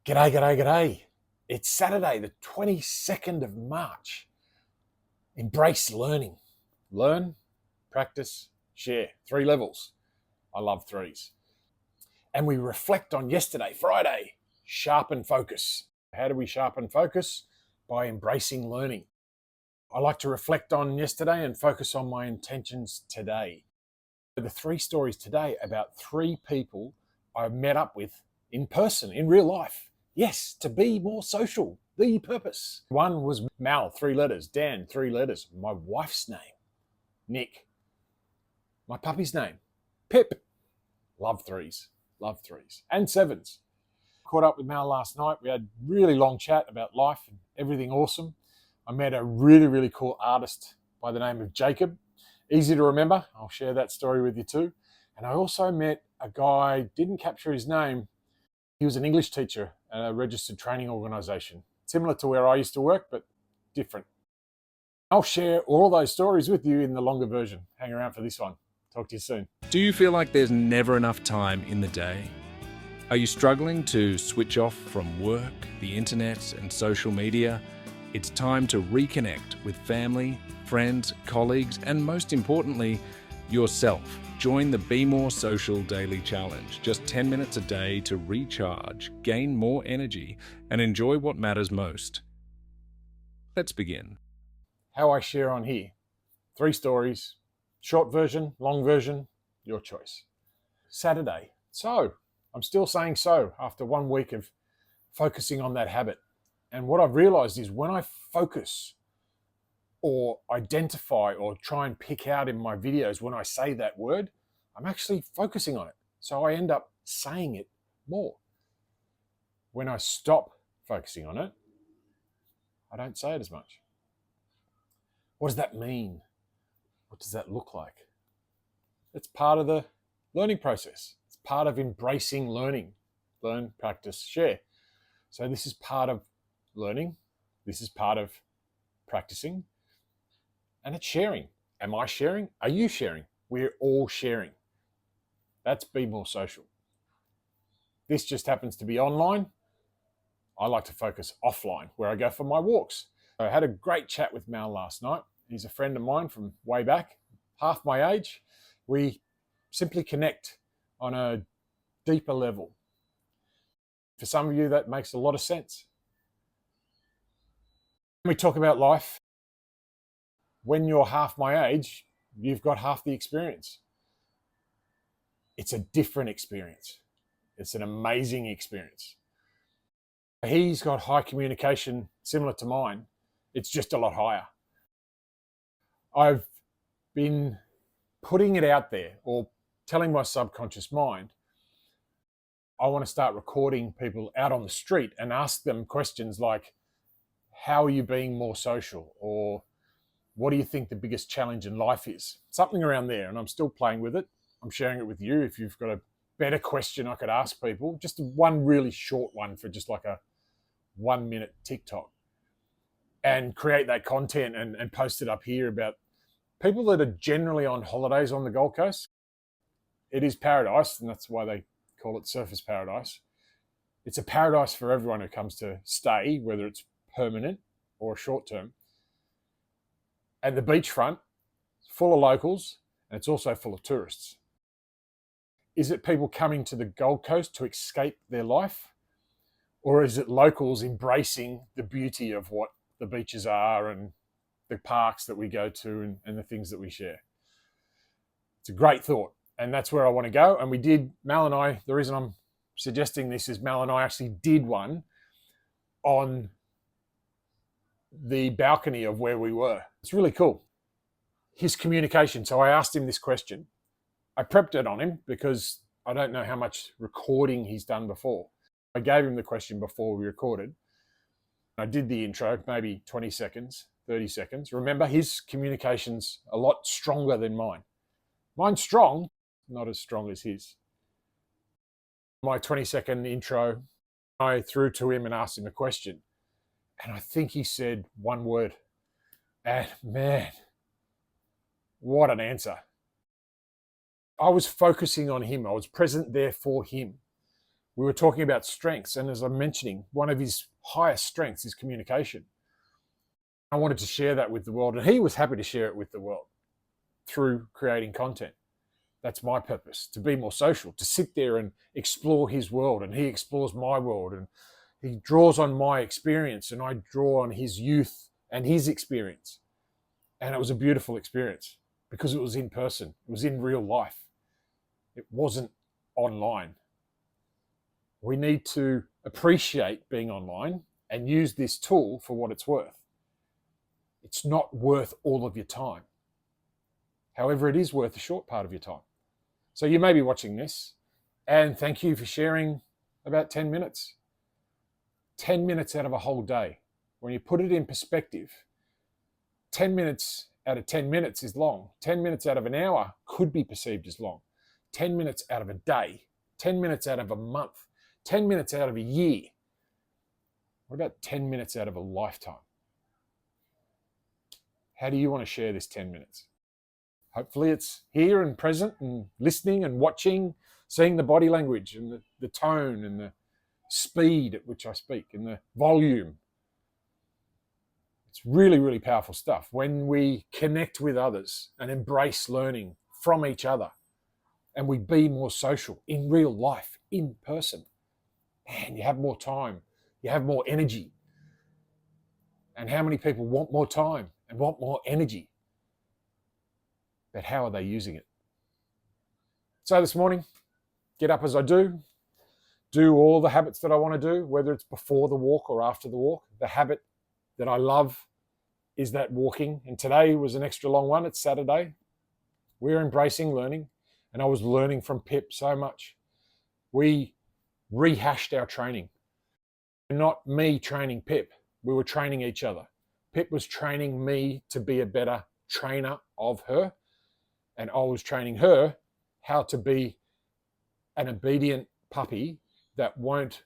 G'day, g'day, g'day. It's Saturday, the 22nd of March. Embrace learning. Learn, practice, share. 3 levels. I love 3s. And we reflect on yesterday, Friday, sharpen focus. How do we sharpen focus? By embracing learning. I like to reflect on yesterday and focus on my intentions today. The 3 stories today about 3 people I met up with in person, in real life. Yes, to be more social, the purpose. One was Mal, 3 letters. Dan, 3 letters. My wife's name, Nick. My puppy's name, Pip. Love 3s, love 3s. And 7s. Caught up with Mal last night. We had a really long chat about life and everything awesome. I met a really, really cool artist by the name of Jacob. Easy to remember. I'll share that story with you too. And I also met a guy, didn't capture his name. He was an English teacher at a registered training organisation, similar to where I used to work, but different. I'll share all those stories with you in the longer version. Hang around for this one. Talk to you soon. Do you feel like there's never enough time in the day? Are you struggling to switch off from work, the internet, and social media? It's time to reconnect with family, friends, colleagues, and most importantly, yourself. Join the Be More Social Daily Challenge. Just 10 minutes a day to recharge, gain more energy, and enjoy what matters most. Let's begin. How I share on here. 3 stories, short version, long version, your choice. Saturday. So, I'm still saying so after 1 week of focusing on that habit. And what I've realized is when I focus or identify or try and pick out in my videos when I say that word, I'm actually focusing on it. So I end up saying it more. When I stop focusing on it, I don't say it as much. What does that mean? What does that look like? It's part of the learning process. It's part of embracing learning. Learn, practice, share. So this is part of learning. This is part of practicing. And it's sharing. Am I sharing? Are you sharing? We're all sharing. That's Be More Social. This just happens to be online. I like to focus offline, where I go for my walks. I had a great chat with Mal last night. He's a friend of mine from way back, half my age. We simply connect on a deeper level. For some of you, that makes a lot of sense. When we talk about life, when you're half my age, you've got half the experience. It's a different experience. It's an amazing experience. He's got high communication similar to mine. It's just a lot higher. I've been putting it out there or telling my subconscious mind, I want to start recording people out on the street and ask them questions like, how are you being more social? Or what do you think the biggest challenge in life is? Something around there, and I'm still playing with it. I'm sharing it with you. If you've got a better question I could ask people, just one really short one for just like a 1-minute TikTok, and create that content and post it up here about people that are generally on holidays on the Gold Coast. It is paradise, and that's why they call it Surfers Paradise. It's a paradise for everyone who comes to stay, whether it's permanent or short term. And the beachfront, full of locals, and it's also full of tourists. Is it people coming to the Gold Coast to escape their life? Or is it locals embracing the beauty of what the beaches are and the parks that we go to and the things that we share? It's a great thought. And that's where I want to go. And we did, Mal and I, the reason I'm suggesting this is Mal and I actually did one on the balcony of where we were. It's really cool. His communication. So I asked him this question. I prepped it on him because I don't know how much recording he's done before. I gave him the question before we recorded. I did the intro, maybe 20 seconds, 30 seconds. Remember, his communication's a lot stronger than mine. Mine's strong, not as strong as his. My 20-second intro, I threw to him and asked him a question. And I think he said one word. And man, what an answer. I was focusing on him. I was present there for him. we were talking about strengths. And as I'm mentioning, one of his highest strengths is communication. I wanted to share that with the world, and he was happy to share it with the world through creating content. That's my purpose, to be more social, to sit there and explore his world, and he explores my world, and he draws on my experience, and I draw on his youth and his experience. And it was a beautiful experience because it was in person. It was in real life. It wasn't online. We need to appreciate being online and use this tool for what it's worth. It's not worth all of your time. However, it is worth a short part of your time. So you may be watching this, and thank you for sharing about 10 minutes. 10 minutes out of a whole day. When you put it in perspective, 10 minutes out of 10 minutes is long. 10 minutes out of an hour could be perceived as long. 10 minutes out of a day, 10 minutes out of a month, 10 minutes out of a year. What about 10 minutes out of a lifetime? How do you want to share this 10 minutes? Hopefully it's here and present and listening and watching, seeing the body language and the tone and the speed at which I speak and the volume. It's really, really powerful stuff. When we connect with others and embrace learning from each other and we be more social in real life, in person, man, you have more time, you have more energy. And how many people want more time and want more energy? But how are they using it? So this morning, get up as I do all the habits that I want to do, whether it's before the walk or after the walk. The habit that I love is that walking. And today was an extra long one. It's Saturday. We're embracing learning. And I was learning from Pip so much. We rehashed our training. Not me training Pip. We were training each other. Pip was training me to be a better trainer of her. And I was training her how to be an obedient puppy that won't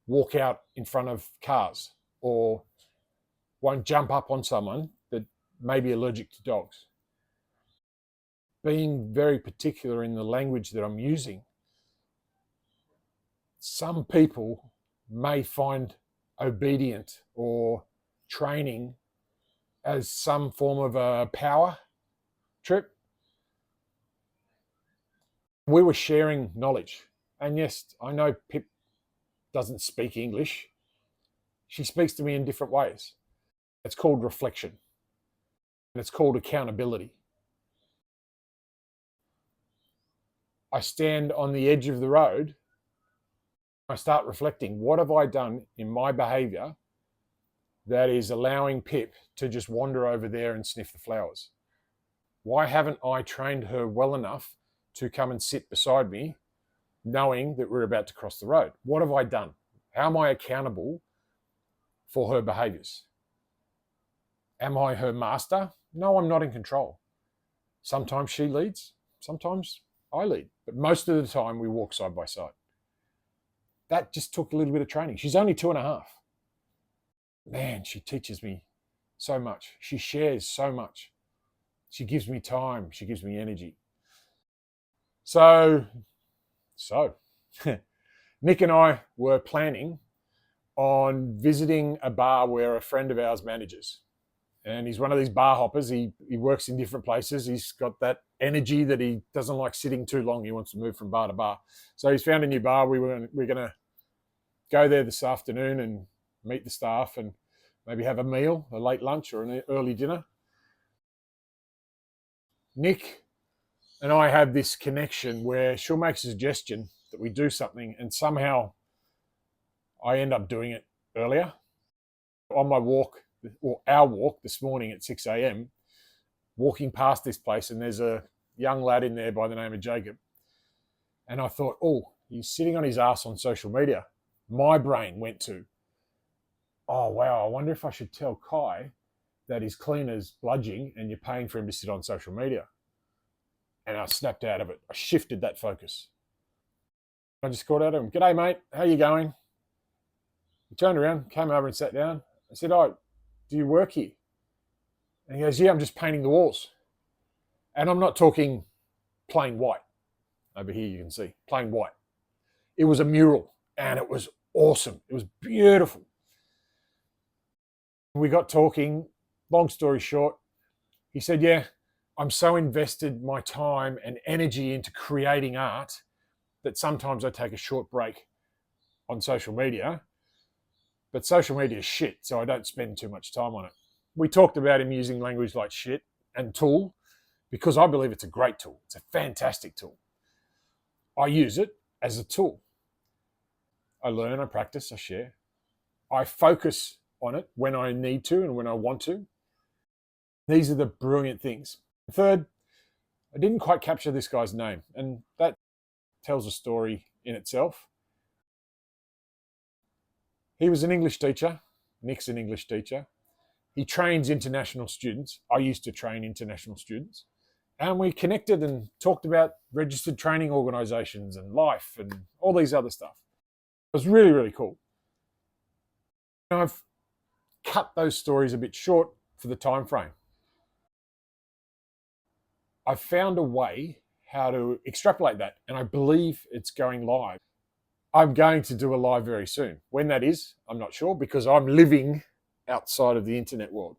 walk out in front of cars or won't jump up on someone that may be allergic to dogs. Being very particular in the language that I'm using, some people may find obedient or training as some form of a power trip. We were sharing knowledge. And yes, I know Pip doesn't speak English. She speaks to me in different ways. It's called reflection. And it's called accountability. I stand on the edge of the road. I start reflecting. What have I done in my behavior that is allowing Pip to just wander over there and sniff the flowers? Why haven't I trained her well enough to come and sit beside me, knowing that we're about to cross the road? What have I done? How am I accountable for her behaviors? Am I her master? No, I'm not in control. Sometimes she leads, sometimes I lead, but most of the time we walk side by side. That just took a little bit of training. She's only 2.5. Man, she teaches me so much. She shares so much. She gives me time. She gives me energy. So Nick and I were planning on visiting a bar where a friend of ours manages. And he's one of these bar hoppers. He works in different places. He's got that energy that he doesn't like sitting too long. He wants to move from bar to bar. So he's found a new bar. We're going to go there this afternoon and meet the staff and maybe have a meal, a late lunch or an early dinner. Nick and I have this connection where she'll make a suggestion that we do something and somehow I end up doing it earlier. On my walk, or our walk this morning at 6 a.m, walking past this place, and there's a young lad in there by the name of Jacob. And I thought, oh, he's sitting on his ass on social media. My brain went to, oh, wow, I wonder if I should tell Kai that his cleaner's bludging and you're paying for him to sit on social media. And I snapped out of it. I shifted that focus. I just called out to him, "G'day, mate. How you going?" He turned around, came over and sat down. I said, "Oh, do you work here?" And he goes, "Yeah, I'm just painting the walls." And I'm not talking plain white. Over here you can see, plain white. It was a mural and it was awesome. It was beautiful. We got talking. Long story short, he said, yeah, I'm so invested my time and energy into creating art that sometimes I take a short break on social media, but social media is shit, so I don't spend too much time on it. We talked about him using language like shit and tool because I believe it's a great tool. It's a fantastic tool. I use it as a tool. I learn, I practice, I share. I focus on it when I need to and when I want to. These are the brilliant things. Third, I didn't quite capture this guy's name, and that tells a story in itself. He was an English teacher. Nick's an English teacher. He trains international students. I used to train international students. And we connected and talked about registered training organizations and life and all these other stuff. It was really, really cool. And I've cut those stories a bit short for the time frame. I've found a way how to extrapolate that, and I believe it's going live. I'm going to do a live very soon. When that is, I'm not sure, because I'm living outside of the internet world.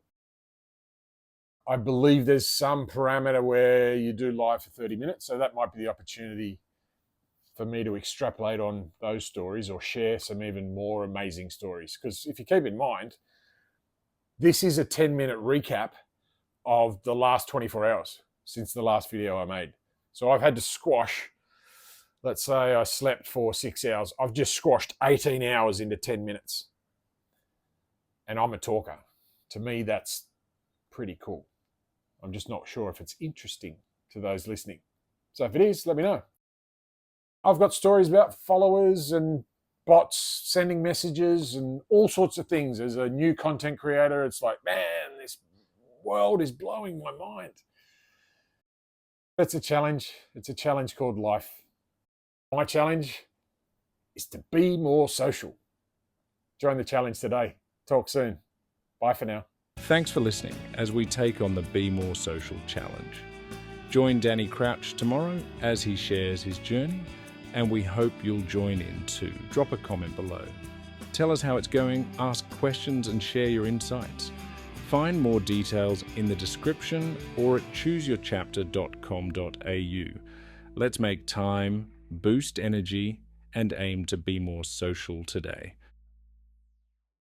I believe there's some parameter where you do live for 30 minutes, so that might be the opportunity for me to extrapolate on those stories or share some even more amazing stories. Because if you keep in mind, this is a 10-minute recap of the last 24 hours since the last video I made. So I've had to squash, let's say I slept for 6 hours. I've just squashed 18 hours into 10 minutes. And I'm a talker. To me, that's pretty cool. I'm just not sure if it's interesting to those listening. So if it is, let me know. I've got stories about followers and bots sending messages and all sorts of things. As a new content creator, it's like, man, this world is blowing my mind. It's a challenge. It's a challenge called life. My challenge is to be more social. Join the challenge today. Talk soon. Bye for now. Thanks for listening as we take on the Be More Social challenge. Join Danny Crouch tomorrow as he shares his journey, and we hope you'll join in too. Drop a comment below. Tell us how it's going, ask questions and share your insights. Find more details in the description or at chooseyourchapter.com.au. Let's make time, boost energy, and aim to be more social today.